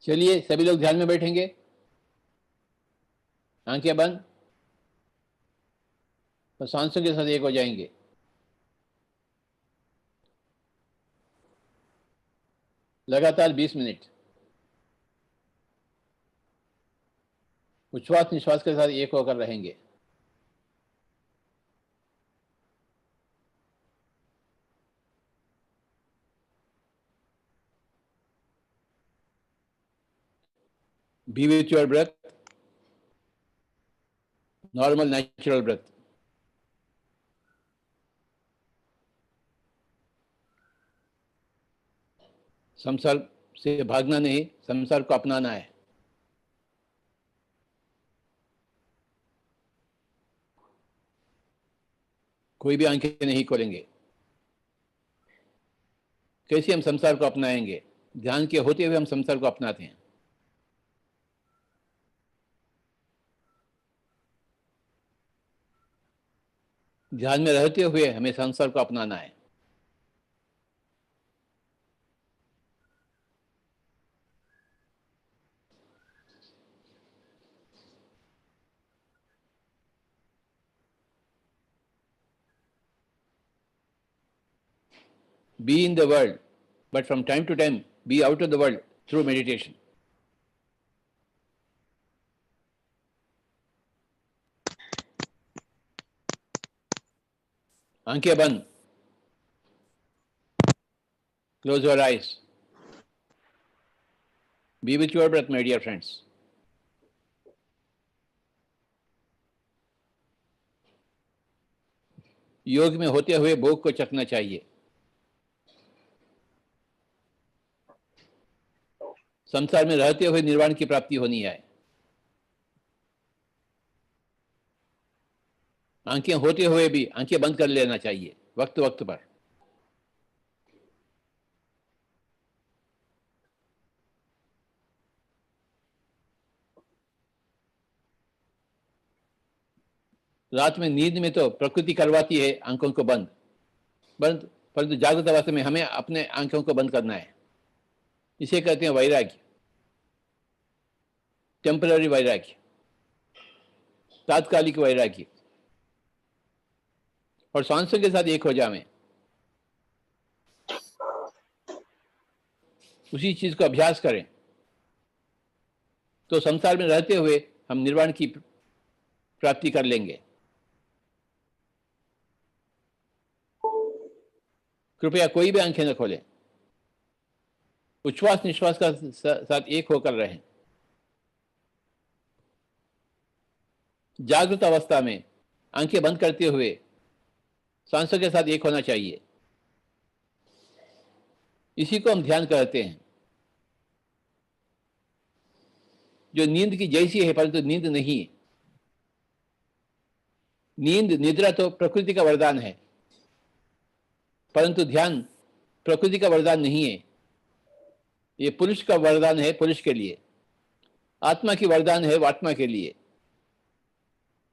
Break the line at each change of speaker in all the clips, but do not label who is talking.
चलिए सभी लोग ध्यान में बैठेंगे, आंखें बंद और सांसों के साथ एक हो जाएंगे। लगातार 20 मिनट उच्छ्वास निश्वास के साथ एक होकर रहेंगे। Be with your breath, normal natural breath. संसार से भागना नहीं, संसार को अपनाना है। कोई भी आंखें नहीं खोलेंगे। कैसे हम संसार को अपनाएंगे? ध्यान के होते हुए हम संसार को अपनाते हैं। ध्यान में रहते हुए हमें संसार को अपनाना है। Be in the world, but from time to time be out of the world through meditation. आंखें बंद, close your eyes. Be with your breath, my dear friends. योग में होते हुए भोग को चखना चाहिए। संसार में रहते हुए निर्वाण की प्राप्ति होनी है। आंखें होते हुए भी आंखें बंद कर लेना चाहिए वक्त वक्त पर। रात में नींद में तो प्रकृति करवाती है आंखों को बंद, परंतु जागृत अवस्था में हमें अपने आंखों को बंद करना है। इसे कहते हैं वैराग्य, टेम्पररी वैराग्य, तात्कालिक वैराग्य। और सांसों के साथ एक हो जावें, उसी चीज को अभ्यास करें तो संसार में रहते हुए हम निर्वाण की प्राप्ति कर लेंगे। कृपया कोई भी आंखें न खोलें, उच्छ्वास निश्वास का साथ एक होकर रहें। जागृत अवस्था में आंखें बंद करते हुए सांसों के साथ एक होना चाहिए। इसी को हम ध्यान कहते हैं, जो नींद की जैसी है परंतु नींद नहीं है। नींद निद्रा तो प्रकृति का वरदान है, परंतु ध्यान प्रकृति का वरदान नहीं है। ये पुरुष का वरदान है, पुरुष के लिए। आत्मा की वरदान है, वो आत्मा के लिए।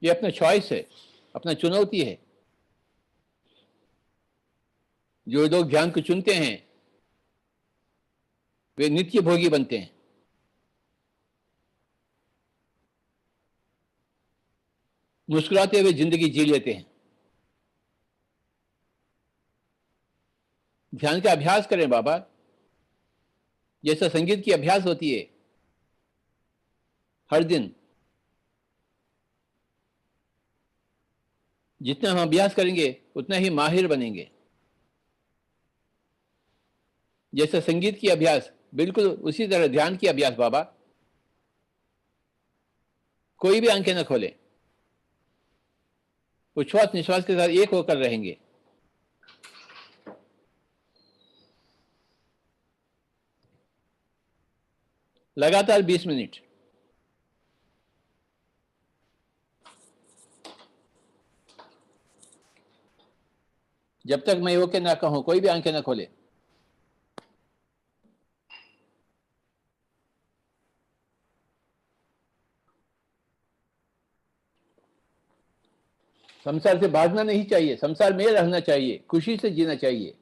ये अपना चॉइस है, अपना चुनौती है। जो लोग ध्यान को चुनते हैं वे नित्य भोगी बनते हैं। मुस्कुराते हुए जिंदगी जी लेते हैं। ध्यान का अभ्यास करें बाबा, जैसा संगीत की अभ्यास होती है हर दिन। जितना हम अभ्यास करेंगे उतना ही माहिर बनेंगे। जैसा संगीत की अभ्यास, बिल्कुल उसी तरह ध्यान की अभ्यास बाबा। कोई भी आंखें न खोले, उच्छ्वास निश्वास के साथ एक होकर रहेंगे। लगातार 20 मिनट। जब तक मैं ओके ना कहूं कोई भी आंखें ना खोले। संसार से भागना नहीं चाहिए, संसार में रहना चाहिए, खुशी से जीना चाहिए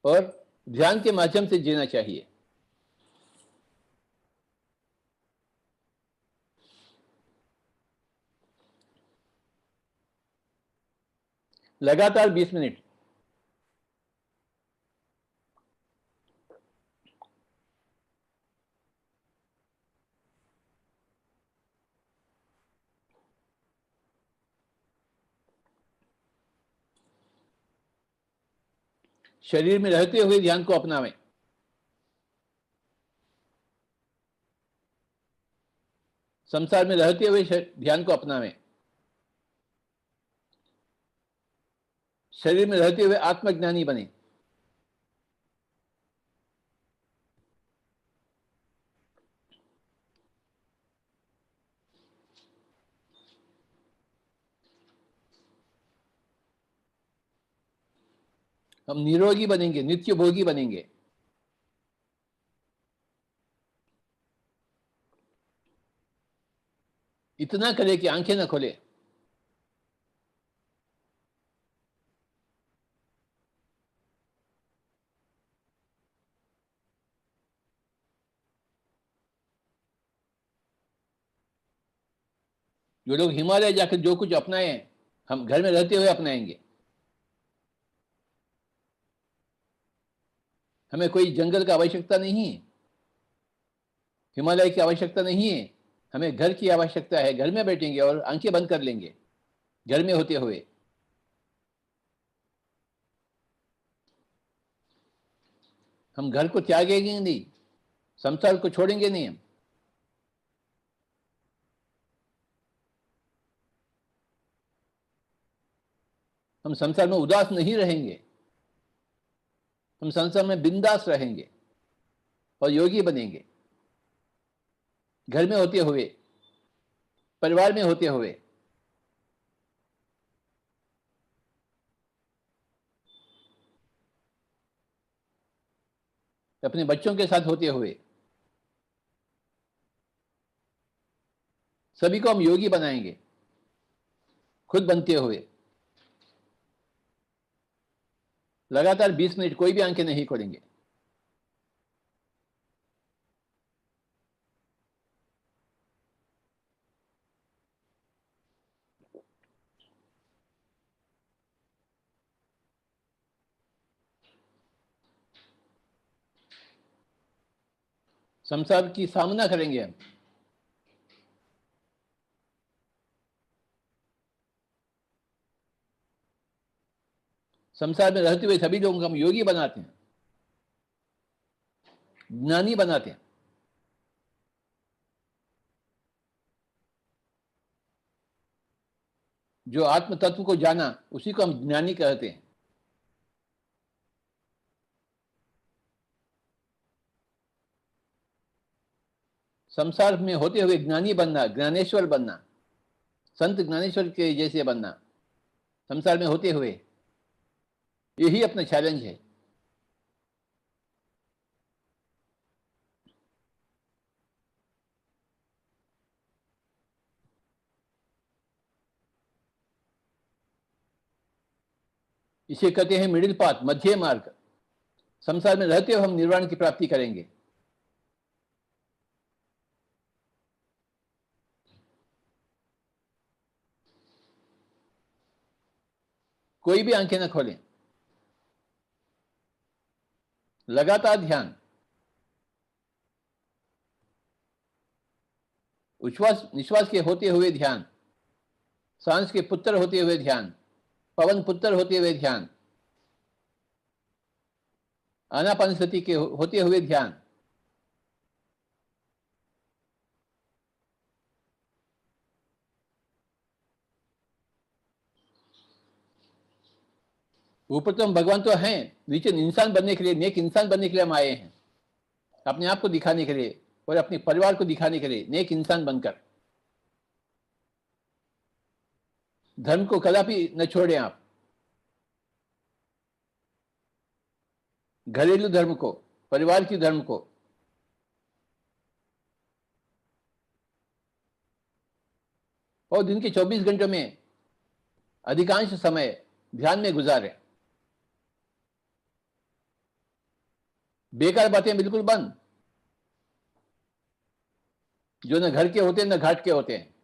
और ध्यान के माध्यम से जीना चाहिए। लगातार 20 मिनट। शरीर में रहते हुए ध्यान को अपनावें। संसार में रहते हुए ध्यान को अपनावें। शरीर में रहते हुए आत्मज्ञानी बने। हम निरोगी बनेंगे, नित्य भोगी बनेंगे। इतना करें कि आंखें न खोले। जो लोग हिमालय जाकर जो कुछ अपनाए हैं, हम घर में रहते हुए अपनाएंगे। हमें कोई जंगल का आवश्यकता नहीं है, हिमालय की आवश्यकता नहीं है। हमें घर की आवश्यकता है। घर में बैठेंगे और आंखें बंद कर लेंगे, घर में होते हुए। हम घर को त्यागेंगे नहीं, संसार को छोड़ेंगे नहीं। हम संसार में उदास नहीं रहेंगे। हम संसार में बिंदास रहेंगे और योगी बनेंगे। घर में होते हुए, परिवार में होते हुए। अपने बच्चों के साथ होते हुए। सभी को हम योगी बनाएंगे, खुद बनते हुए। लगातार 20 मिनट कोई भी आंखें नहीं खोलेंगे। संसार की सामना करेंगे हम। संसार में रहते हुए सभी लोगों को हम योगी बनाते हैं, ज्ञानी बनाते हैं। जो आत्म तत्व को जाना, उसी को हम ज्ञानी कहते हैं। संसार में होते हुए ज्ञानी बनना, ज्ञानेश्वर बनना, संत ज्ञानेश्वर के जैसे बनना, संसार में होते हुए, यही अपना चैलेंज है। इसे कहते हैं मिडिल पाथ, मध्य मार्ग। संसार में रहते हुए हम निर्वाण की प्राप्ति करेंगे। कोई भी आंखें न खोलें, लगातार ध्यान। उच्छ्वास निश्वास के होते हुए ध्यान, सांस के पुत्र होते हुए ध्यान, पवन पुत्र होते हुए ध्यान, आनापानसति के होते हुए ध्यान। ऊपर तो हम भगवान तो हैं, नीचे इंसान बनने के लिए, नेक इंसान बनने के लिए हम आए हैं। अपने आप को दिखाने के लिए और अपने परिवार को दिखाने के लिए, नेक इंसान बनकर। धर्म को कदापि न छोड़ें आप, घरेलू धर्म को, परिवार की धर्म को। और दिन के 24 घंटों में अधिकांश समय ध्यान में गुजारें। बेकार बातें बिल्कुल बंद, जो न घर के होते हैं न घाट के होते हैं।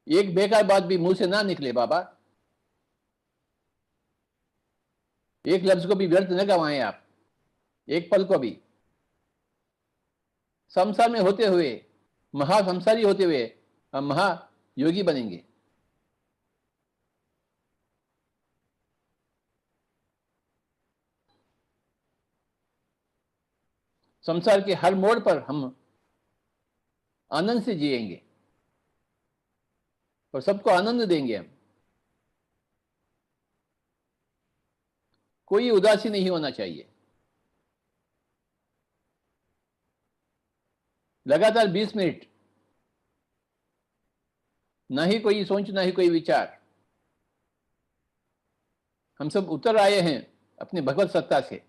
एक बेकार बात भी मुंह से ना निकले बाबा। एक लफ्ज को भी व्यर्थ न गवाएं आप, एक पल को भी। संसार में होते हुए, महासंसारी होते हुए हम महायोगी बनेंगे। संसार के हर मोड़ पर हम आनंद से जिएंगे और सबको आनंद देंगे हम। कोई उदासी नहीं होना चाहिए। लगातार 20 मिनट, ना ही कोई सोच, ना ही कोई विचार। हम सब उतर आए हैं अपने भगवत सत्ता से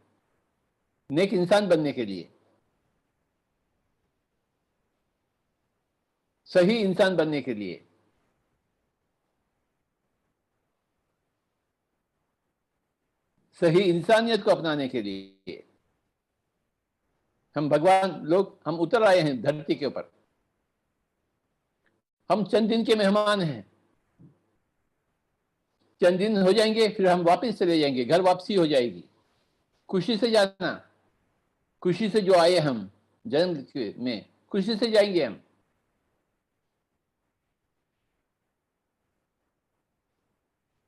नेक इंसान बनने के लिए, सही इंसान बनने के लिए। सही इंसानियत को अपनाने के लिए हम भगवान लोग, हम उतर आए हैं धरती के ऊपर। हम चंद दिन के मेहमान हैं, चंद दिन हो जाएंगे फिर हम वापस चले जाएंगे, घर वापसी हो जाएगी। खुशी से जाना, खुशी से जो आए हम जन्म में, खुशी से जाएंगे हम।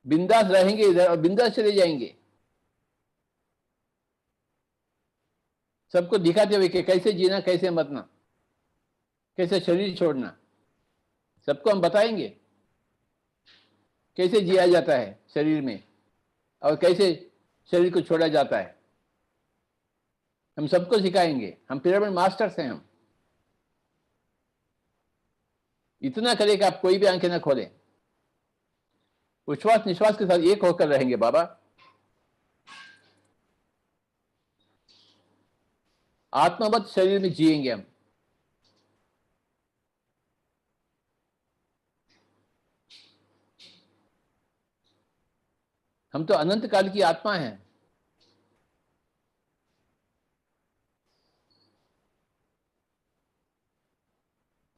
बिंदास रहेंगे इधर और बिंदास चले जाएंगे, सबको दिखाते हुए कि कैसे जीना, कैसे मरना, कैसे शरीर छोड़ना, सबको हम बताएंगे कैसे जिया जाता है शरीर में और कैसे शरीर को छोड़ा जाता है। हम सबको सिखाएंगे, हम पिरामिड मास्टर्स हैं हम। इतना करें कि आप कोई भी आंखें ना खोलें, उच्छ्वास निश्वास के साथ एक होकर रहेंगे बाबा। आत्मवत शरीर में जिएंगे हम। हम तो अनंत काल की आत्मा हैं।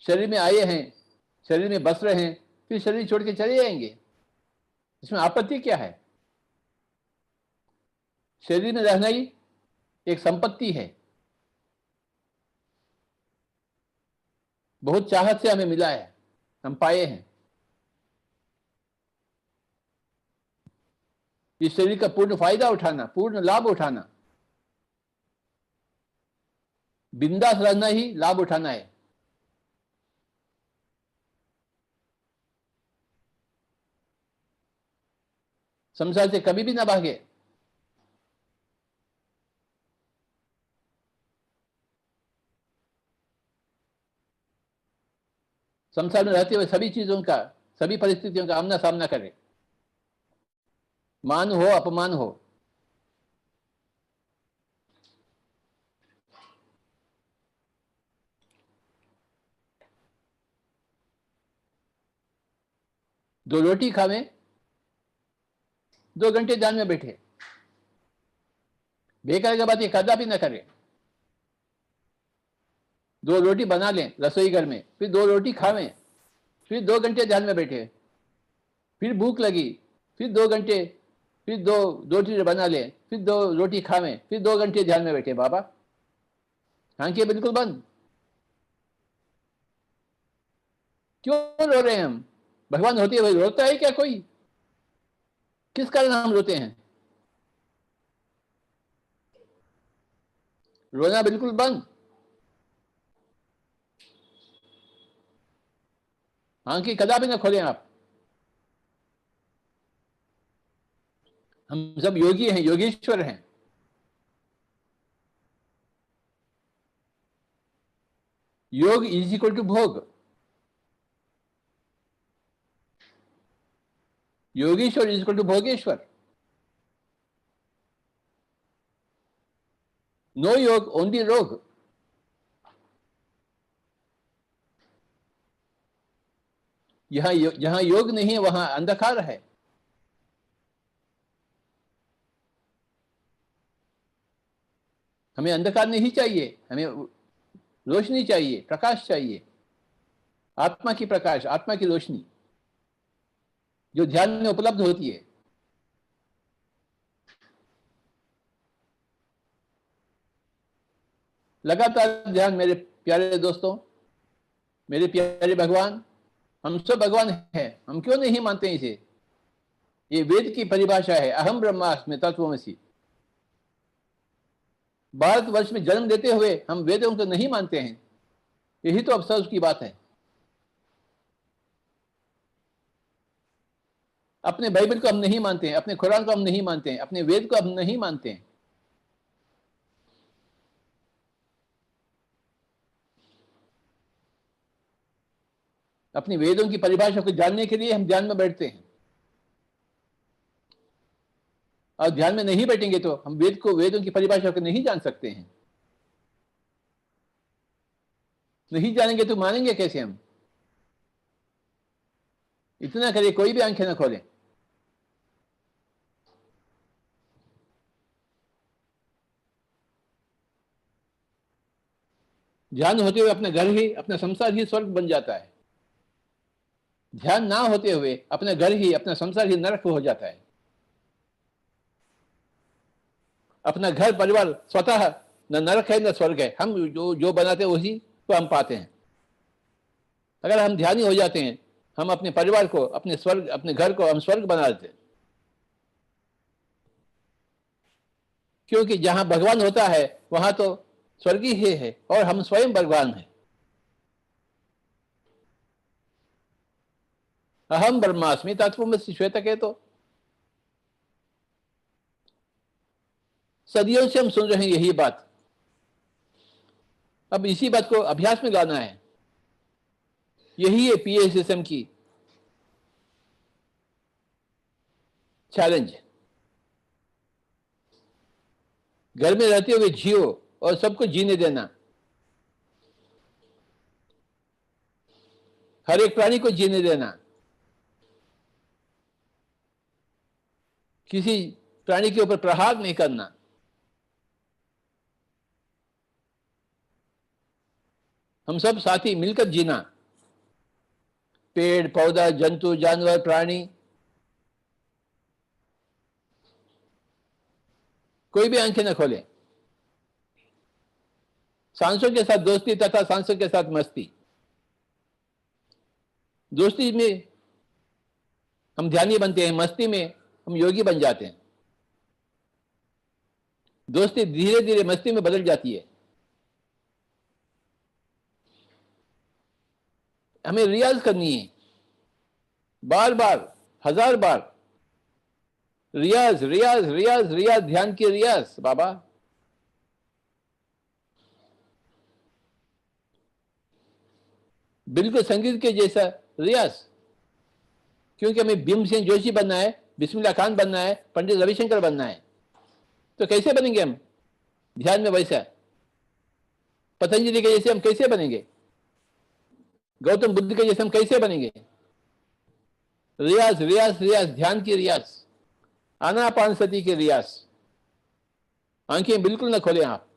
शरीर में आए हैं, शरीर में बस रहे हैं, फिर शरीर छोड़ के चले जाएंगे। इसमें आपत्ति क्या है? शरीर में रहना ही एक संपत्ति है, बहुत चाहत से हमें मिला है, हम पाए हैं। इस शरीर का पूर्ण फायदा उठाना, पूर्ण लाभ उठाना, बिंदास रहना ही लाभ उठाना है। संसार से कभी भी ना भागे। संसार में रहते हुए सभी चीजों का, सभी परिस्थितियों का आमना सामना करें, मान हो अपमान हो। दो रोटी खावें, 2 घंटे ध्यान में बैठे, बेकार के बाद ये कदापि ना करें। 2 रोटी बना लें रसोई घर में, फिर 2 रोटी खावें, फिर 2 घंटे ध्यान में बैठे, फिर भूख लगी, फिर 2 घंटे, फिर 2 रोटी बना लें, फिर 2 रोटी खावें, फिर 2 घंटे ध्यान में बैठे। बाबा आंखें बिल्कुल बंद। क्यों रो रहे हैं हम? भगवान होते हुए रोता है क्या कोई? किस कारण हम रोते हैं? रोना बिल्कुल बंद। आंखें कदापि ना खोलें आप। हम सब योगी हैं, योगेश्वर हैं। योग इज इक्वल टू भोग। योगेश्वर इज इक्वल टू भोगेश्वर। नो योग, ओनली रोग। जहां योग नहीं है वहां अंधकार है। हमें अंधकार नहीं चाहिए, हमें रोशनी चाहिए, प्रकाश चाहिए। आत्मा की प्रकाश, आत्मा की रोशनी जो ध्यान में उपलब्ध होती है। लगातार ध्यान। मेरे प्यारे दोस्तों, मेरे प्यारे भगवान, हम सब भगवान हैं, हम क्यों नहीं मानते इसे? ये वेद की परिभाषा है, अहम ब्रह्मास्मि तत्त्वमसि। भारतवर्ष में जन्म लेते हुए हम वेदों को नहीं मानते हैं, यही तो अफसोस की बात है। अपने बाइबल को हम नहीं मानते हैं, अपने कुरान को हम नहीं मानते हैं, अपने वेद को हम नहीं मानते हैं। अपनी वेदों की परिभाषा को जानने के लिए हम ध्यान में बैठते हैं, और ध्यान में नहीं बैठेंगे तो हम वेदों की परिभाषा को नहीं जान सकते हैं। नहीं जानेंगे तो मानेंगे कैसे हम? इतना करिए, कोई भी आंखें ना खोलें। ध्यान होते हुए अपना घर ही, अपना संसार ही स्वर्ग बन जाता है। ध्यान ना होते हुए अपना घर ही, अपना संसार ही नरक हो जाता है। अपना घर परिवार स्वतः न नरक है न स्वर्ग है, हम जो जो बनाते हैं उसी को हम पाते हैं। अगर हम ध्यानी हो जाते हैं, हम अपने परिवार को, अपने स्वर्ग, अपने घर को हम स्वर्ग बना देते हैं। क्योंकि जहां भगवान होता है वहां तो स्वर्ग ही है, और हम स्वयं भगवान हैं। अहम ब्रह्मास्मि तत्त्वमसि श्वेत के तो सदियों से हम सुन रहे हैं यही बात। अब इसी बात को अभ्यास में लाना है। यही है पीएसएसएम की चैलेंज। घर में रहते हुए जियो और सबको जीने देना, हर एक प्राणी को जीने देना। किसी प्राणी के ऊपर प्रहार नहीं करना। हम सब साथी मिलकर जीना। पेड़ पौधा, जंतु जानवर प्राणी, कोई भी आंखें न खोले। सांसों के साथ दोस्ती तथा सांसों के साथ मस्ती। दोस्ती में हम ध्यानी बनते हैं, मस्ती में हम योगी बन जाते हैं। दोस्ती धीरे धीरे मस्ती में बदल जाती है। हमें रियाज करनी है, बार बार, हजार बार। रियाज रियाज रियाज रियाज, ध्यान की रियाज बाबा। बिल्कुल संगीत के जैसा रियाज। क्योंकि हमें भीमसेन जोशी बनना है, बिस्मिल्लाह खान बनना है, पंडित रविशंकर बनना है, तो कैसे बनेंगे हम ध्यान में? वैसा पतंजलि के जैसे हम कैसे बनेंगे? गौतम बुद्ध के जैसे हम कैसे बनेंगे? रियाज रियाज रियाज, ध्यान की रियाज, आनापानसति की रियाज। आंखें बिल्कुल न खोलें आप।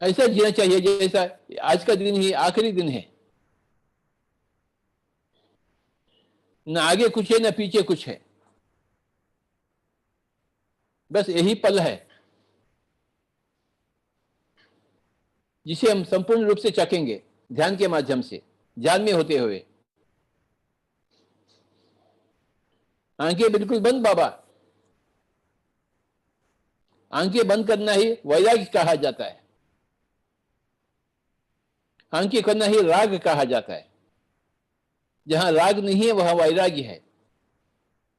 ऐसा जीना चाहिए जैसा आज का दिन ही आखिरी दिन है। न आगे कुछ है न पीछे कुछ है, बस यही पल है जिसे हम संपूर्ण रूप से चखेंगे ध्यान के माध्यम से, ध्यान में होते हुए। आंखें बिल्कुल बंद बाबा। आंखें बंद करना ही वैराग्य कहा जाता है। आंखें करना ही राग कहा जाता है। जहां राग नहीं है वहां वैराग्य है।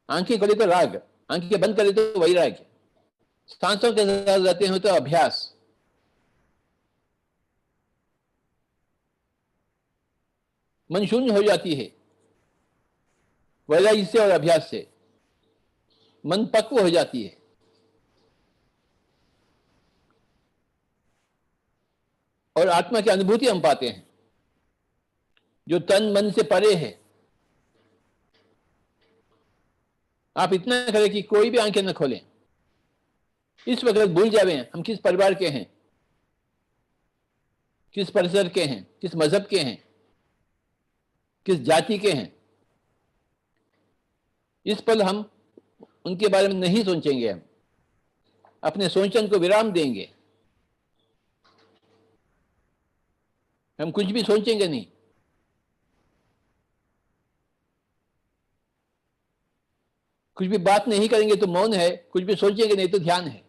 आंखें खोले तो राग, आंखें बंद करे तो वैराग्य। सांसों के साथ रहते हैं तो अभ्यास। मन शून्य हो जाती है वैराग्य से और अभ्यास से। मन पक्व हो जाती है। और आत्मा की अनुभूति हम पाते हैं जो तन मन से परे है। आप इतना करें कि कोई भी आंखें न खोलें। इस वक्त भूल जावे हम किस परिवार के हैं, किस परिसर के हैं, किस मजहब के हैं, किस जाति के हैं। इस पल हम उनके बारे में नहीं सोचेंगे। हम अपने सोचन को विराम देंगे। हम कुछ भी सोचेंगे नहीं। कुछ भी बात नहीं करेंगे तो मौन है, कुछ भी सोचेंगे नहीं तो ध्यान है।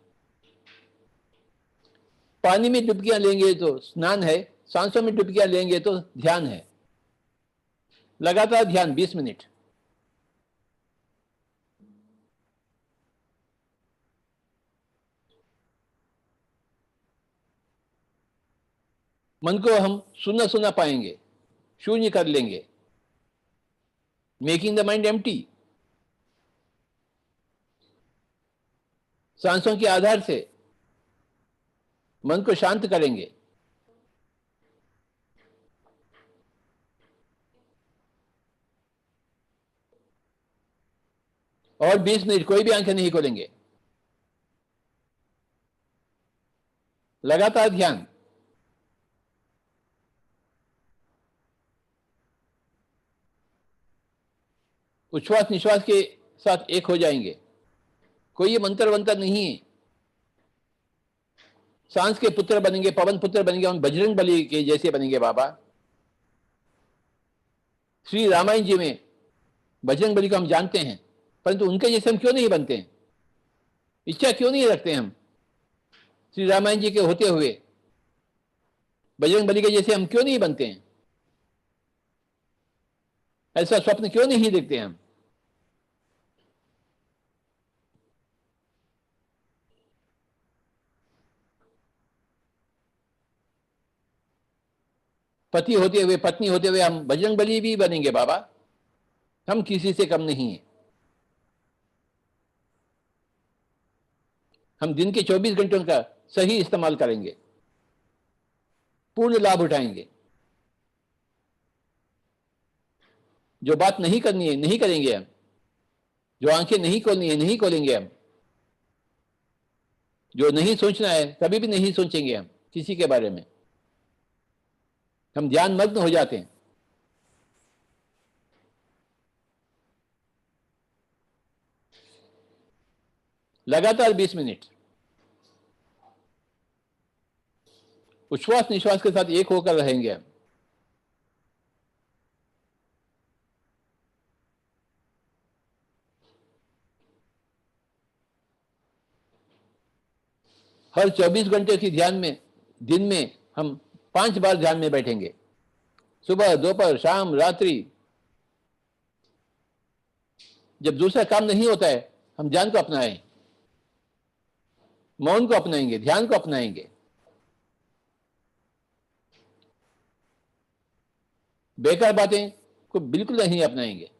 पानी में डुबकियां लेंगे तो स्नान है, सांसों में डुबकियां लेंगे तो ध्यान है। लगातार ध्यान 20 मिनट। मन को हम सुना सुना पाएंगे, शून्य कर लेंगे, मेकिंग द माइंड एम्प्टी। सांसों के आधार से मन को शांत करेंगे। और 20 मिनट कोई भी आंखें नहीं खोलेंगे, लगातार ध्यान। उच्छ्वास निश्वास के साथ एक हो जाएंगे। कोई ये मंत्र वंत्र नहीं है। सांस के पुत्र बनेंगे, पवन पुत्र बनेंगे, हम बजरंग बली के जैसे बनेंगे बाबा। श्री रामायण जी में बजरंग बली को हम जानते हैं, परंतु उनके जैसे हम क्यों नहीं बनते हैं? इच्छा क्यों नहीं रखते हम श्री रामायण जी के होते हुए बजरंग बली के जैसे हम क्यों नहीं बनते हैं? ऐसा स्वप्न क्यों नहीं देखते हम? पति होते हुए, पत्नी होते हुए हम बजरंग बली भी बनेंगे बाबा। हम किसी से कम नहीं है। हम दिन के 24 घंटों का सही इस्तेमाल करेंगे, पूर्ण लाभ उठाएंगे। जो बात नहीं करनी है नहीं करेंगे हम, जो आंखें नहीं खोलनी है नहीं खोलेंगे हम, जो नहीं सोचना है कभी भी नहीं सोचेंगे हम किसी के बारे में। हम ध्यान मग्न हो जाते हैं। लगातार 20 मिनट उच्छ्वास निश्वास के साथ एक होकर रहेंगे हम। हर 24 घंटे की ध्यान में दिन में हम 5 बार ध्यान में बैठेंगे, सुबह, दोपहर, शाम, रात्रि। जब दूसरा काम नहीं होता है हम ध्यान को अपनाएं, मौन को अपनाएंगे, ध्यान को अपनाएंगे। बेकार बातें को बिल्कुल नहीं अपनाएंगे।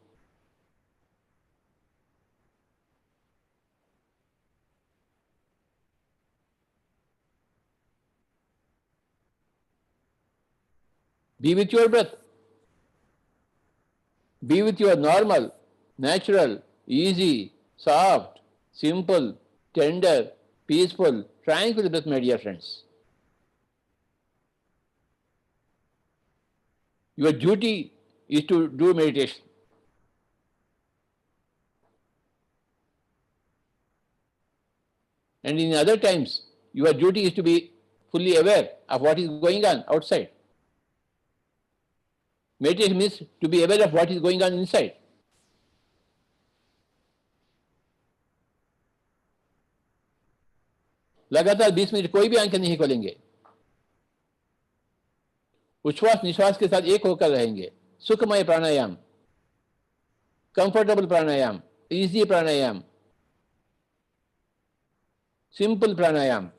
Be with your breath, be with your normal, natural, easy, soft, simple, tender, peaceful, tranquil breath, my dear friends. Your duty is to do meditation. And in other times, your duty is to be fully aware of what is going on outside. Meditation means to be aware of what is going on inside. लगातार 20 minute कोई भी आंखें नहीं खोलेंगे, उच्छ्वास निश्वास के साथ एक होकर रहेंगे। सुखमय प्राणायाम, कंफर्टेबल प्राणायाम, इजी प्राणायाम, सिंपल प्राणायाम,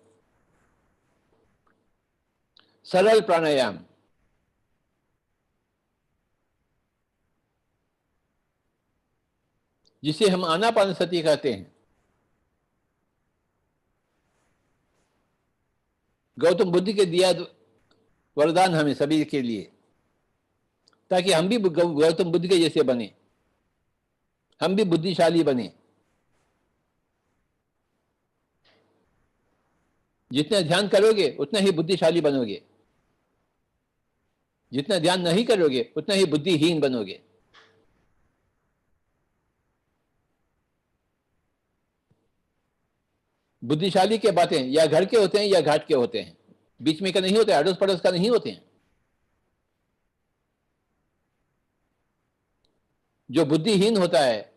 सरल प्राणायाम, जिसे हम आनापानसति कहते हैं। गौतम बुद्ध के दिया वरदान हमें सभी के लिए, ताकि हम भी गौतम बुद्ध के जैसे बने, हम भी बुद्धिशाली बने। जितना ध्यान करोगे उतना ही बुद्धिशाली बनोगे, जितना ध्यान नहीं करोगे उतना ही बुद्धिहीन बनोगे। बुद्धिशाली के बातें या घर के होते हैं या घाट के होते हैं, बीच में का नहीं होते, अड़ोस पड़ोस का नहीं होते हैं। जो बुद्धिहीन होता है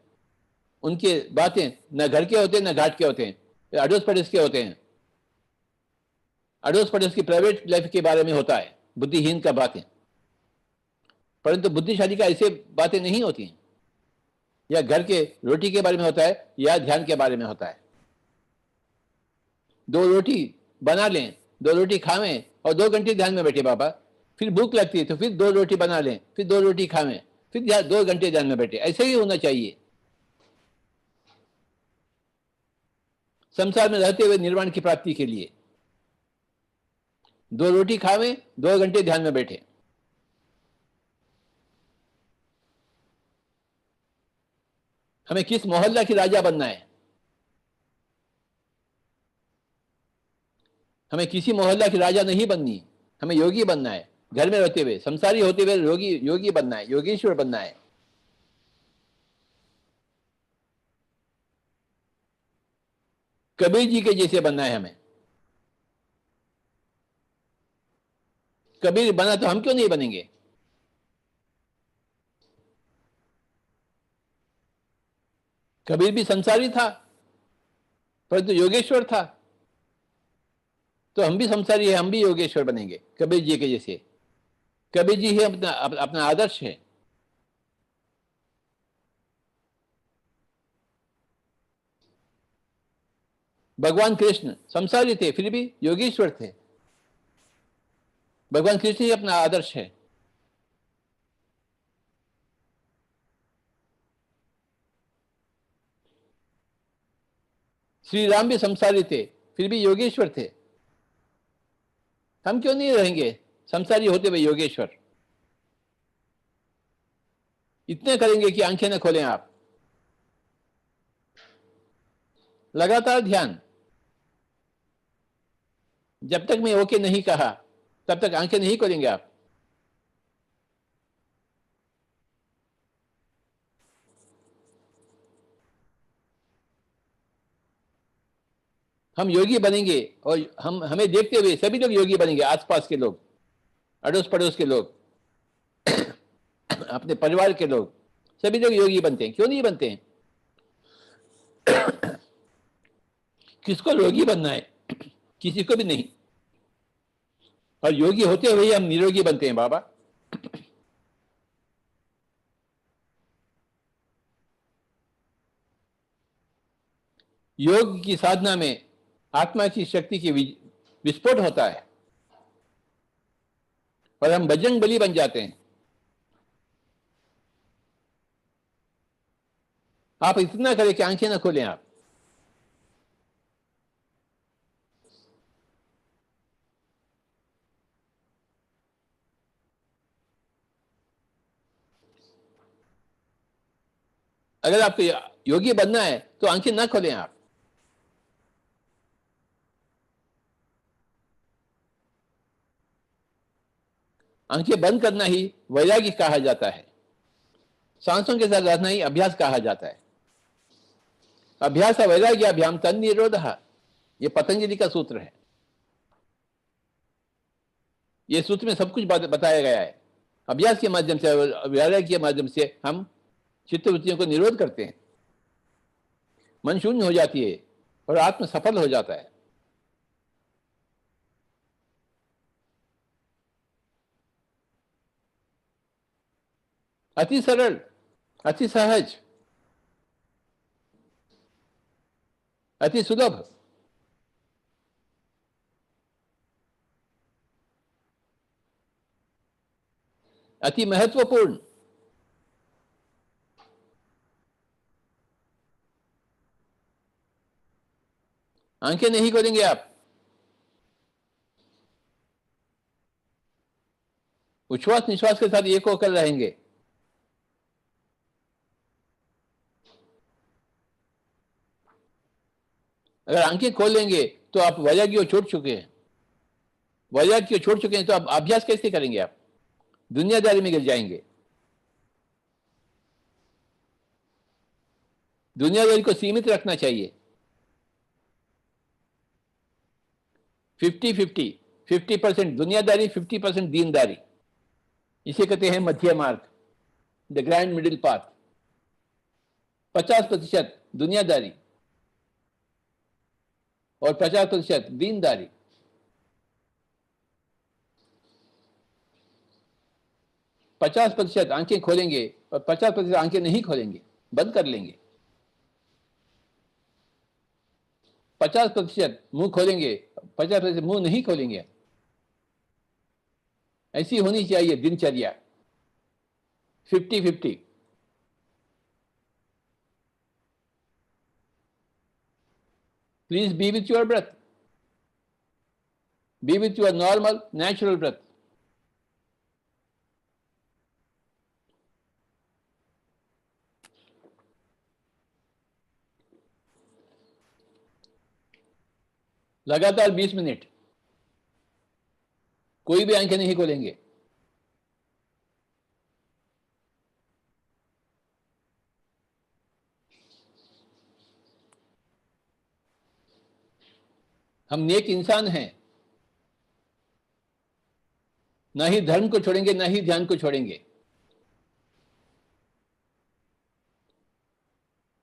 उनके बातें न घर के होते हैं न घाट के होते हैं, अड़ोस पड़ोस के होते हैं। अड़ोस पड़ोस की प्राइवेट लाइफ के बारे में होता है बुद्धिहीन का बातें, परंतु बुद्धिशाली का ऐसे बातें नहीं होती हैं। या घर के रोटी के बारे में होता है या ध्यान के बारे में होता है। दो रोटी बना लें, दो रोटी खावें और 2 घंटे ध्यान में बैठे बाबा, फिर भूख लगती है तो फिर 2 रोटी बना लें, फिर 2 रोटी खावें, फिर 2 घंटे ध्यान में बैठे। ऐसे ही होना चाहिए संसार में रहते हुए निर्वाण की प्राप्ति के लिए। 2 रोटी खावें, 2 घंटे ध्यान में बैठे। हमें किस मोहल्ला की राजा बनना है? हमें किसी मोहल्ला की राजा नहीं बननी, हमें योगी बनना है। घर में रहते हुए, संसारी होते हुए योगी बनना है, योगेश्वर बनना है। कबीर जी के जैसे बनना है हमें। कबीर बना तो हम क्यों नहीं बनेंगे? कबीर भी संसारी था परंतु योगेश्वर था, तो हम भी संसारी है, हम भी योगेश्वर बनेंगे कबीर जी के जैसे। कबीर जी ही अपना अपना आदर्श है। भगवान कृष्ण संसारी थे फिर भी योगेश्वर थे। भगवान कृष्ण ही अपना आदर्श है। श्री राम भी संसारी थे फिर भी योगेश्वर थे। हम क्यों नहीं रहेंगे संसारी होते हुए योगेश्वर? इतने करेंगे कि आंखें न खोलें आप। लगातार ध्यान, जब तक मैं ओके नहीं कहा तब तक आंखें नहीं खोलेंगे आप। हम योगी बनेंगे और हमें देखते हुए सभी लोग योगी बनेंगे। आसपास के लोग, अड़ोस पड़ोस के लोग, अपने परिवार के लोग, सभी लोग योगी बनते हैं। क्यों नहीं बनते हैं? किसको रोगी बनना है? किसी को भी नहीं। और योगी होते हुए हम निरोगी बनते हैं बाबा। योग की साधना में आत्मा की शक्ति की विस्फोट होता है और हम बजरंग बली बन जाते हैं। आप इतना करें कि आंखें ना खोलें आप। अगर आपको योगी बनना है तो आंखें ना खोलें आप। आंखें बंद करना ही वैराग्य कहा जाता है। सांसों के साथ रहना ही अभ्यास कहा जाता है। अभ्यास वैराग्य अभ्याम तन निरोध, ये पतंजलि का सूत्र है। ये सूत्र में सब कुछ बताया गया है। अभ्यास के माध्यम से, वैराग्य के माध्यम से हम चित्तवृत्तियों को निरोध करते हैं, मन शून्य हो जाती है और आत्म सफल हो जाता है। अति सरल, अति सहज, अति सुलभ। अति महत्वपूर्ण। आंखें नहीं खोलेंगे आप, उच्छ्वास निश्वास के साथ एक होकर रहेंगे। अगर आंखें खोल लेंगे तो आप वैराग्य को छोड़ चुके हैं। वैराग्य को छोड़ चुके हैं तो आप अभ्यास कैसे करेंगे? आप दुनियादारी में गिर जाएंगे। दुनियादारी को सीमित रखना चाहिए। 50-50, 50% दुनियादारी, 50% दीनदारी, इसे कहते हैं मध्य मार्ग, द ग्रैंड मिडिल पाथ। 50% दुनियादारी और 50% दीनदारी। 50% आंखें खोलेंगे और 50% आंखें नहीं खोलेंगे, बंद कर लेंगे। 50% मुंह खोलेंगे, 50% मुंह नहीं खोलेंगे। ऐसी होनी चाहिए दिनचर्या, 50-50। Please be with your breath, be with your normal natural breath. लगातार 20 मिनट, कोई भी आंखें नहीं खोलेंगे। हम नेक इंसान हैं, ना ही धर्म को छोड़ेंगे, ना ही ध्यान को छोड़ेंगे।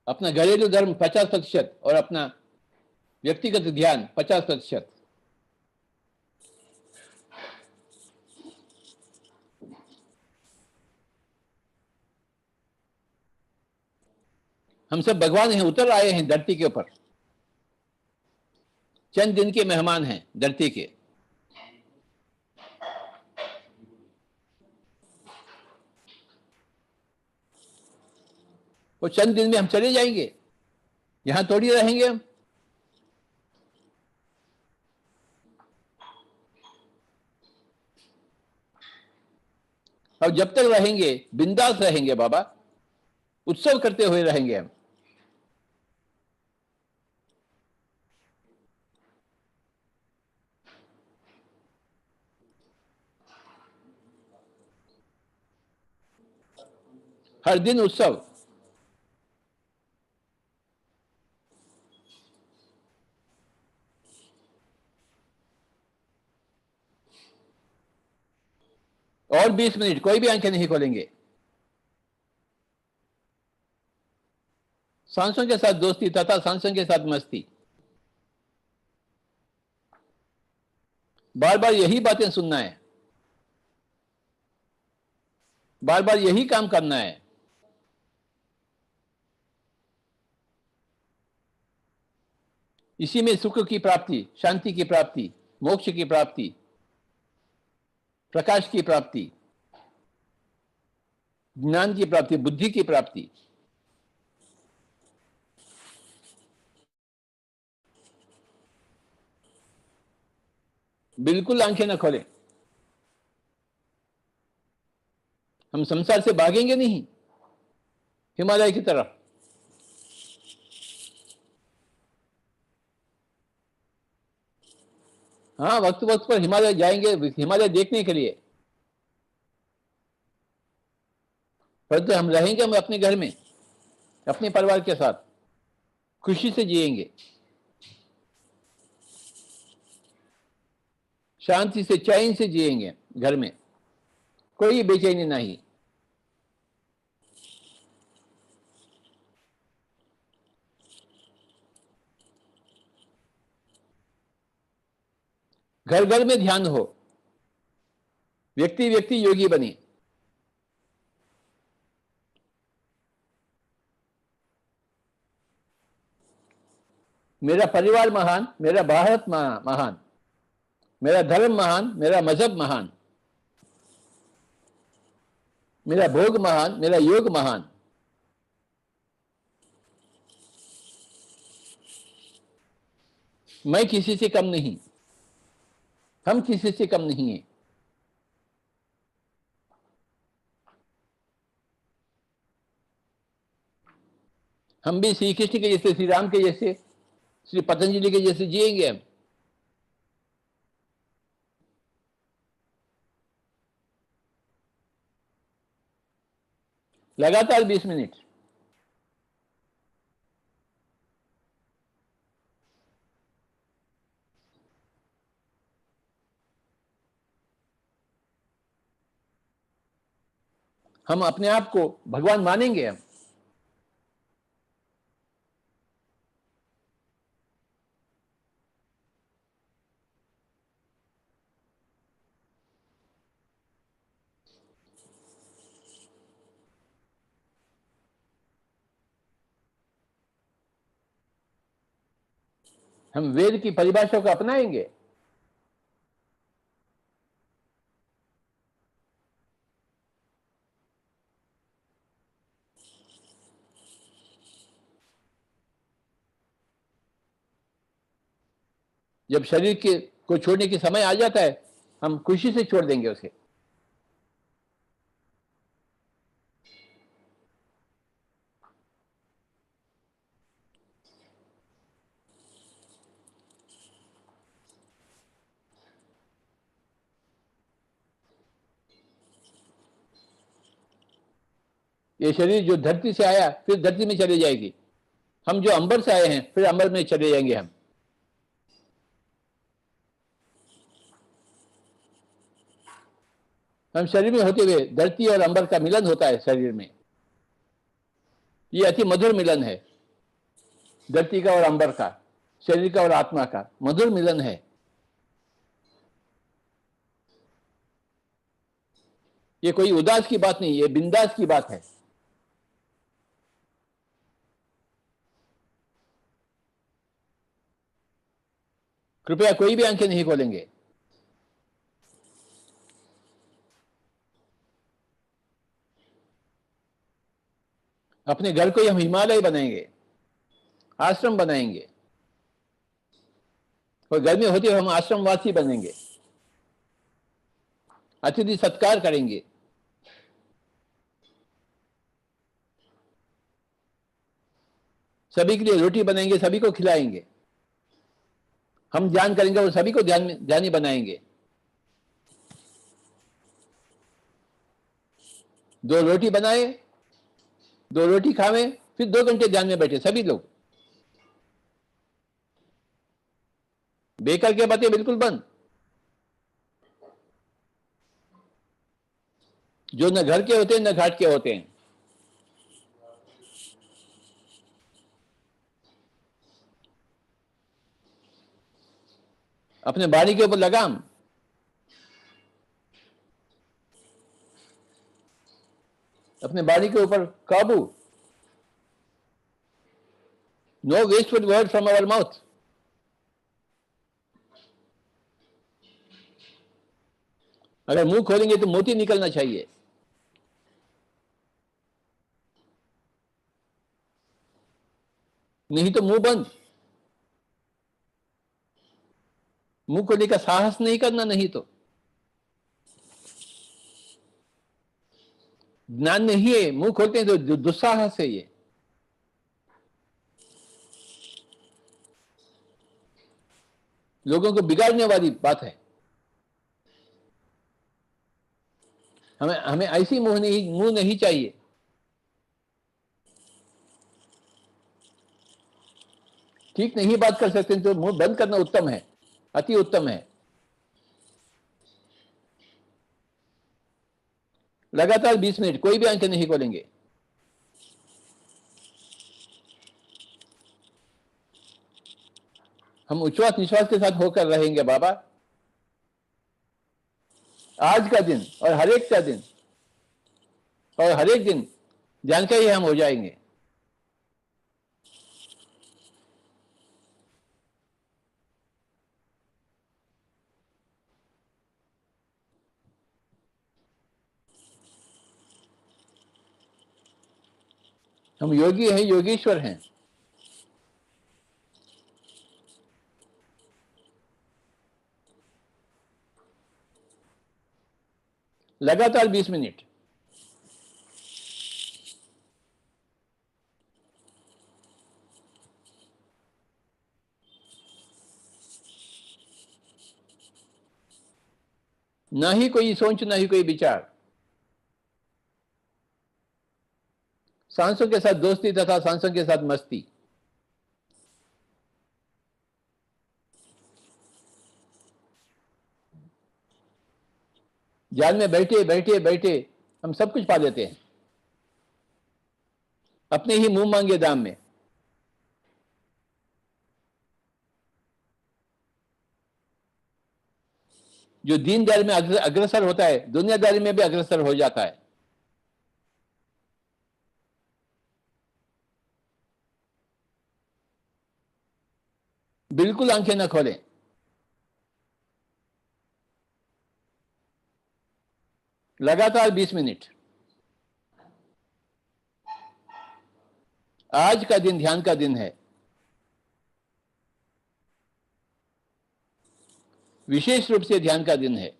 अपना घरेलू धर्म 50% और अपना व्यक्तिगत ध्यान 50%। हम सब भगवान हैं, उतर आए हैं धरती के ऊपर, चंद दिन के मेहमान हैं धरती के। वो चंद दिन में हम चले जाएंगे, यहां थोड़ी रहेंगे हम। और जब तक रहेंगे बिंदास रहेंगे बाबा, उत्सव करते हुए रहेंगे हम। हर दिन उत्सव। और 20 मिनट कोई भी आंखें नहीं खोलेंगे। सांसों के साथ दोस्ती तथा सांसों के साथ मस्ती। बार बार यही बातें सुनना है, बार बार यही काम करना है। इसी में सुख की प्राप्ति, शांति की प्राप्ति, मोक्ष की प्राप्ति, प्रकाश की प्राप्ति, ज्ञान की प्राप्ति, बुद्धि की प्राप्ति। बिल्कुल आंखें न खोलें। हम संसार से भागेंगे नहीं, हिमालय की तरफ। हाँ, वक्त वक्त पर हिमालय जाएंगे, हिमालय देखने के लिए। परंतु हम रहेंगे, हम अपने घर में अपने परिवार के साथ खुशी से जिएंगे, शांति से चैन से जिएंगे घर में, कोई बेचैनी नहीं। घर घर में ध्यान हो, व्यक्ति व्यक्ति योगी बने। मेरा परिवार महान, मेरा भारत महान, मेरा धर्म महान, मेरा मजहब महान, मेरा भोग महान, मेरा योग महान। मैं किसी से कम नहीं, हम किसी से कम नहीं है। हम भी श्री कृष्ण के जैसे, श्री राम के जैसे, श्री पतंजलि के जैसे जिएंगे हम। लगातार 20 मिनट। हम अपने आप को भगवान मानेंगे। हम वेद की परिभाषा को अपनाएंगे। जब शरीर के को छोड़ने की समय आ जाता है, हम खुशी से छोड़ देंगे उसे। ये शरीर जो धरती से आया फिर धरती में चले जाएगी। हम जो अंबर से आए हैं फिर अंबर में चले जाएंगे। हम शरीर में होते हुए धरती और अंबर का मिलन होता है शरीर में। ये अति मधुर मिलन है, धरती का और अंबर का, शरीर का और आत्मा का मधुर मिलन है। ये कोई उदास की बात नहीं, ये बिंदास की बात है। कृपया कोई भी आंखें नहीं खोलेंगे। अपने घर को हम हिमालय बनाएंगे, आश्रम बनाएंगे, और घर में होते हुए हम आश्रमवासी बनेंगे। अतिथि सत्कार करेंगे, सभी के लिए रोटी बनाएंगे, सभी को खिलाएंगे। हम ध्यान करेंगे और सभी को ध्यानी बनाएंगे। 2 रोटी बनाए, 2 रोटी खावे, फिर 2 घंटे ध्यान में बैठे सभी लोग। बेकार की बातें बिल्कुल बंद। जो न घर के होते हैं न घाट के होते हैं। अपने बाड़ी के ऊपर लगाम, अपने बाड़ी के ऊपर काबू। No wasteful word from our mouth. अगर मुंह खोलेंगे तो मोती निकलना चाहिए। नहीं तो मुंह बंद। मुंह खोलने का साहस नहीं करना, नहीं तो ज्ञान नहीं है। मुंह खोलते हैं तो दुस्साहस है। ये लोगों को बिगाड़ने वाली बात है। हमें हमें ऐसी मुंह नहीं चाहिए। ठीक नहीं बात कर सकते तो मुंह बंद करना उत्तम है, अति उत्तम है। लगातार 20 मिनट कोई भी आंखें नहीं खोलेंगे। हम उच्छ्वास निश्वास के साथ होकर रहेंगे बाबा। आज का दिन और हर एक का दिन और हर एक दिन ध्यान का ही हम हो जाएंगे। हम योगी हैं, योगेश्वर हैं। लगातार 20 मिनट। ना ही कोई सोच, ना ही कोई विचार। सांसों के साथ दोस्ती तथा सांसों के साथ मस्ती। ध्यान में बैठे बैठे बैठे हम सब कुछ पा लेते हैं अपने ही मुंह मांगे दाम में। जो दीनदारी में अग्रसर होता है, दुनियादारी में भी अग्रसर हो जाता है। बिल्कुल आंखें ना खोलें। लगातार 20 मिनट। आज का दिन ध्यान का दिन है। विशेष रूप से ध्यान का दिन है।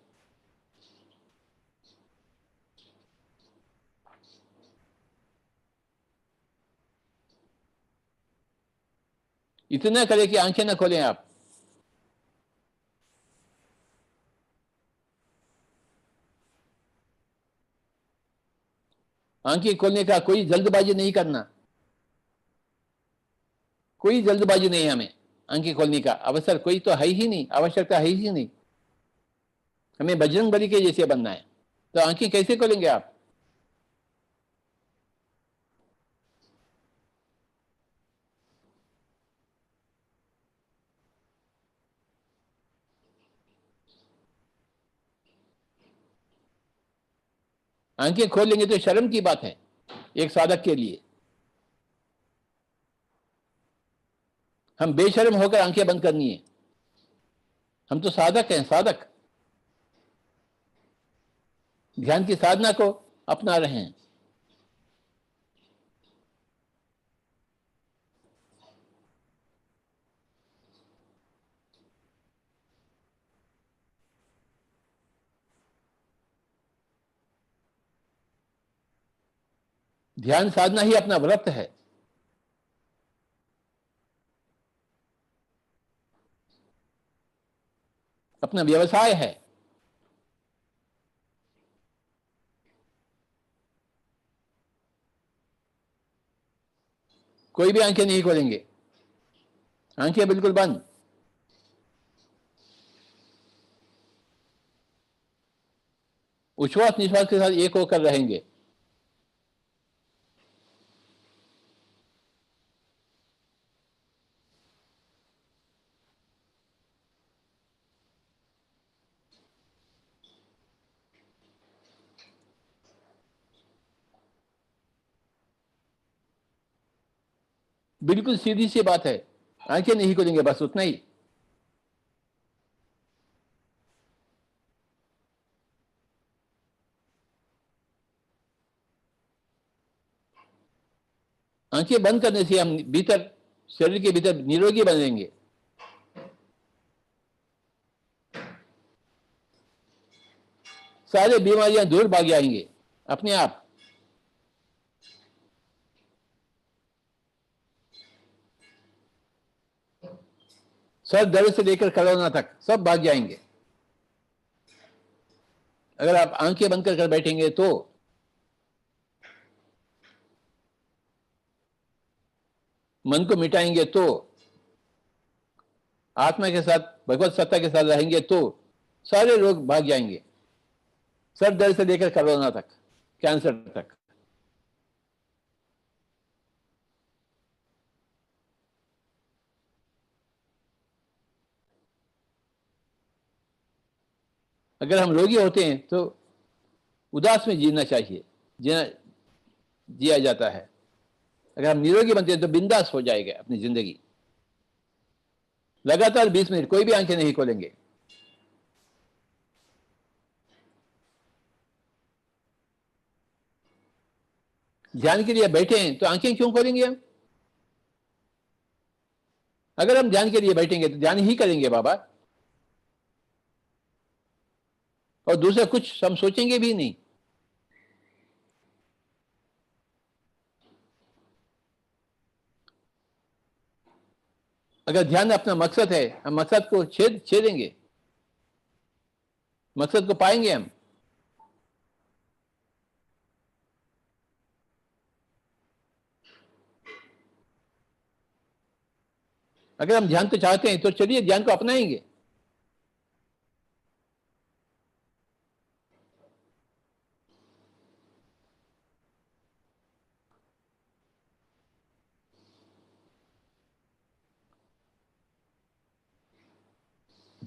इतना करें कि आंखें ना खोलें आप। आंखें खोलने का कोई जल्दबाजी नहीं करना। कोई जल्दबाजी नहीं है हमें। आंखें खोलने का अवसर कोई तो है ही नहीं, आवश्यकता है ही नहीं। हमें बजरंग बली के जैसे बनना है, तो आंखें कैसे खोलेंगे आप? आंखें खोल लेंगे तो शर्म की बात है एक साधक के लिए। हम बेशर्म होकर आंखें बंद करनी है। हम तो साधक हैं, साधक ध्यान की साधना को अपना रहे हैं। ध्यान साधना ही अपना व्रत है। अपना व्यवसाय है। कोई भी आंखें नहीं खोलेंगे। आंखें बिल्कुल बंद। उच्छ्वास निश्वास के साथ एक होकर रहेंगे। बिल्कुल सीधी सी बात है। आंखें नहीं खोलेंगे, बस उतना ही। आंखें बंद करने से हम भीतर, शरीर के भीतर निरोगी बनेंगे। सारे बीमारियां दूर भाग जाएंगे अपने आप। सर दर्द से लेकर कोरोना तक सब भाग जाएंगे अगर आप आंखें बंद कर बैठेंगे तो। मन को मिटाएंगे तो, आत्मा के साथ, भगवत सत्ता के साथ रहेंगे तो सारे रोग भाग जाएंगे। सर दर्द से लेकर कोरोना तक, कैंसर तक। अगर हम रोगी होते हैं तो उदास में जीना चाहिए, जीना जिया जाता है। अगर हम निरोगी बनते हैं तो बिंदास हो जाएगा अपनी जिंदगी। लगातार 20 मिनट कोई भी आंखें नहीं खोलेंगे। ध्यान के लिए बैठे हैं तो आंखें क्यों खोलेंगे हम? अगर हम ध्यान के लिए बैठेंगे तो ध्यान ही करेंगे बाबा, और दूसरा कुछ हम सोचेंगे भी नहीं। अगर ध्यान अपना मकसद है, हम मकसद को छेदेंगे, मकसद को पाएंगे हम। अगर हम ध्यान को चाहते हैं तो चलिए ध्यान को अपनाएंगे।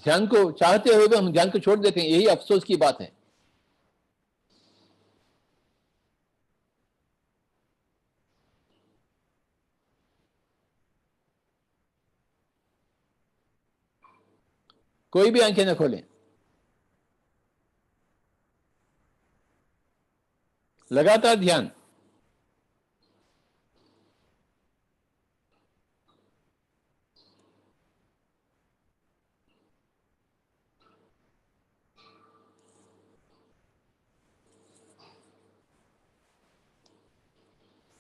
ध्यान को चाहते हुए भी हम ध्यान को छोड़ देते हैं, यही अफसोस की बात है। कोई भी आंखें न खोलें, लगातार ध्यान।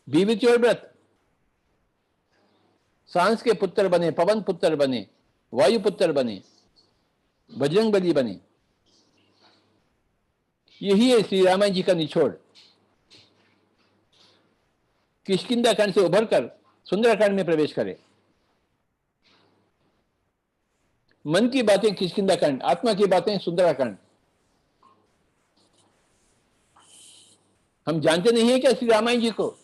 Be with your breath. सांस के पुत्र बने, पवन पुत्र बने, वायु पुत्र बने, बजरंग बली बने। यही है श्री रामायण जी का निचोड़। किष्किंधा कांड से उभर कर सुंदरकांड में प्रवेश करें। मन की बातें किष्किंधा कांड, आत्मा की बातें सुंदरकांड। हम जानते नहीं है क्या श्री रामायण जी को?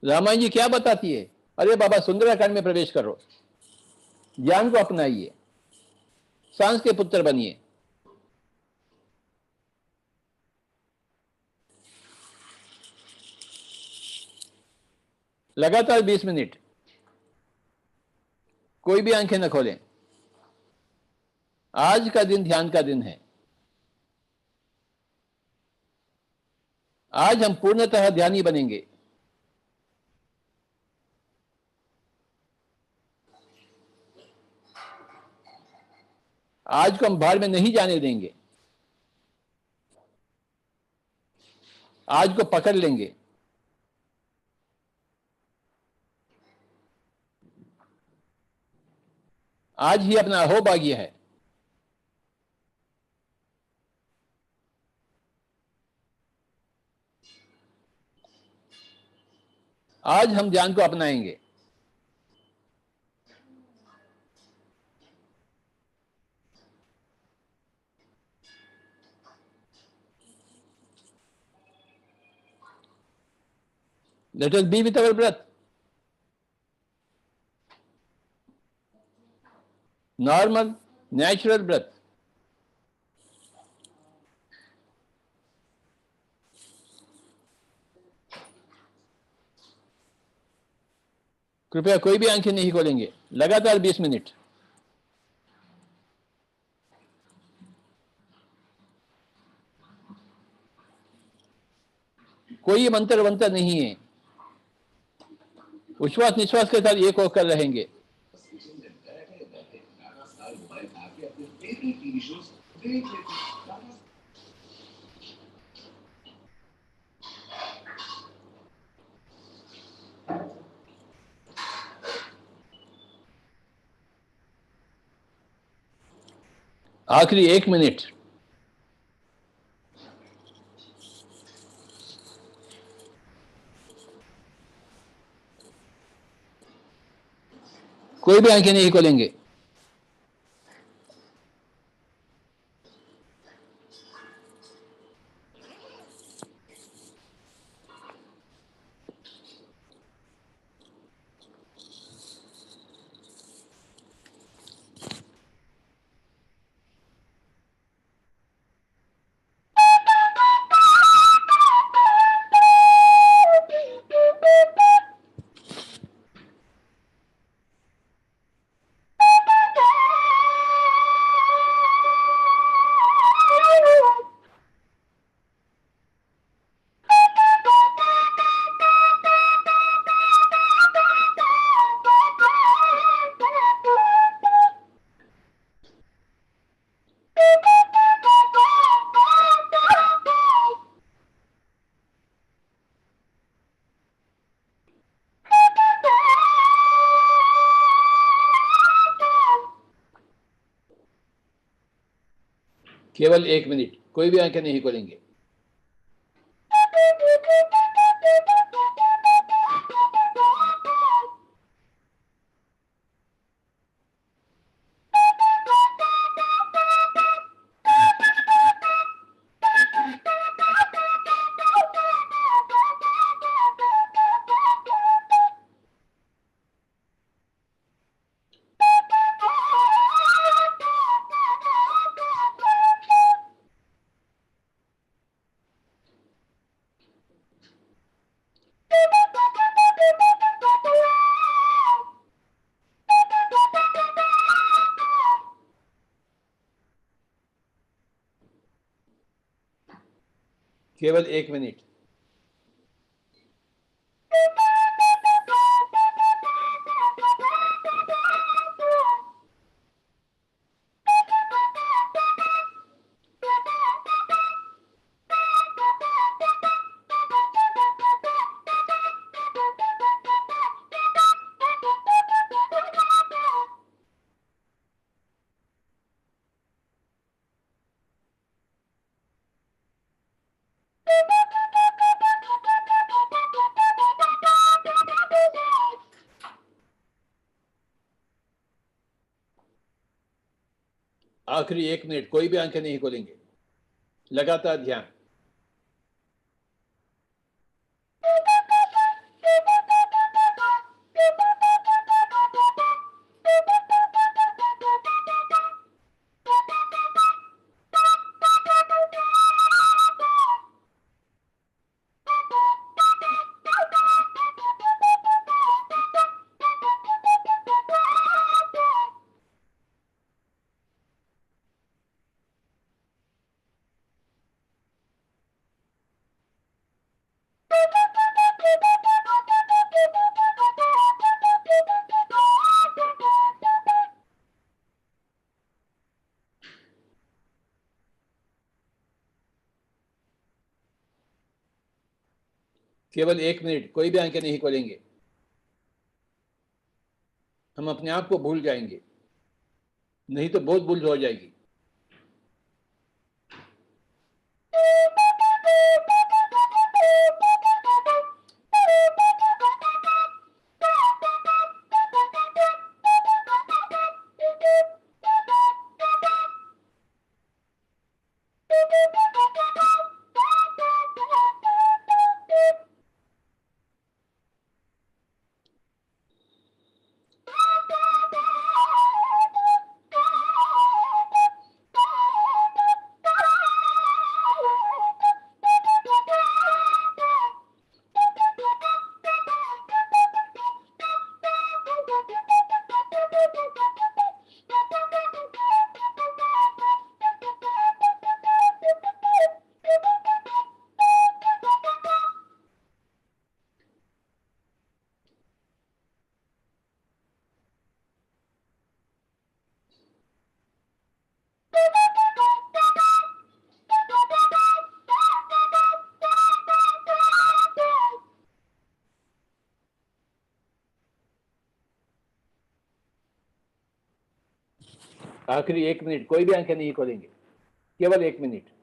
रामायण जी क्या बताती है? अरे बाबा, सुंदरकांड में प्रवेश करो, ज्ञान को अपनाइए, सांस के पुत्र बनिए। लगातार 20 मिनट, कोई भी आंखें न खोलें। आज का दिन ध्यान का दिन है। आज हम पूर्णतः ध्यानी बनेंगे। आज को हम भाड़ में नहीं जाने देंगे। आज को पकड़ लेंगे। आज ही अपना अहोभाग्य है। आज हम ध्यान को अपनाएंगे। Let us be with our breath. Normal natural breath. कृपया कोई भी आंखें नहीं खोलेंगे। लगातार 20 मिनट। कोई मंत्र वंत्र नहीं है। उच्छ्वास निश्वास के साथ एक होकर रहेंगे। आखिरी 1 मिनट। कोई भी आंखें नहीं खोलेंगे। केवल 1 मिनट, कोई भी आंखें नहीं खोलेंगे। केवल 1 मिनट। आखिरी 1 मिनट, कोई भी आंखें नहीं खोलेंगे, लगातार ध्यान। केवल 1 मिनट, कोई भी आंखें नहीं खोलेंगे, हम अपने आप को भूल जाएंगे, नहीं तो बहुत भूल हो जाएगी। आखिरी 1 मिनट, कोई भी आंखें नहीं खोलेंगे, केवल 1 मिनट।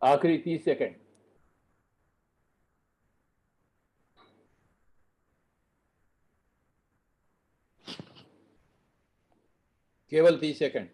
आखिरी 30 सेकंड। केवल 30 सेकंड।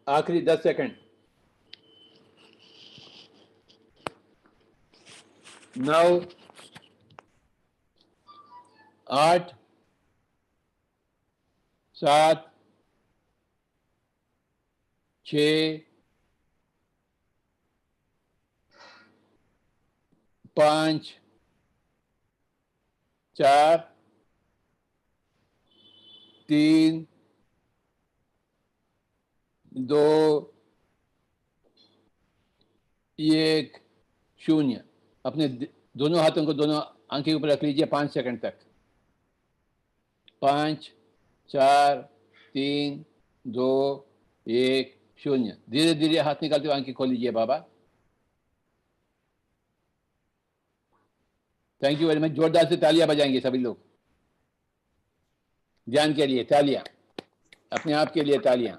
आखिरी 10 सेकंड। 9, 8, 7, 6, 5, 4, 3, 2, 1, 0। अपने दोनों हाथों को दोनों आंखें के ऊपर रख लीजिए 5 सेकंड तक। 5, 4, 3, 2, 1, 0। धीरे धीरे हाथ निकालते हुए आंखें खोल लीजिए बाबा। Thank you very much. जोरदार से तालियां बजाएंगे सभी लोग ध्यान के लिए। तालियां, अपने आप के लिए तालियां।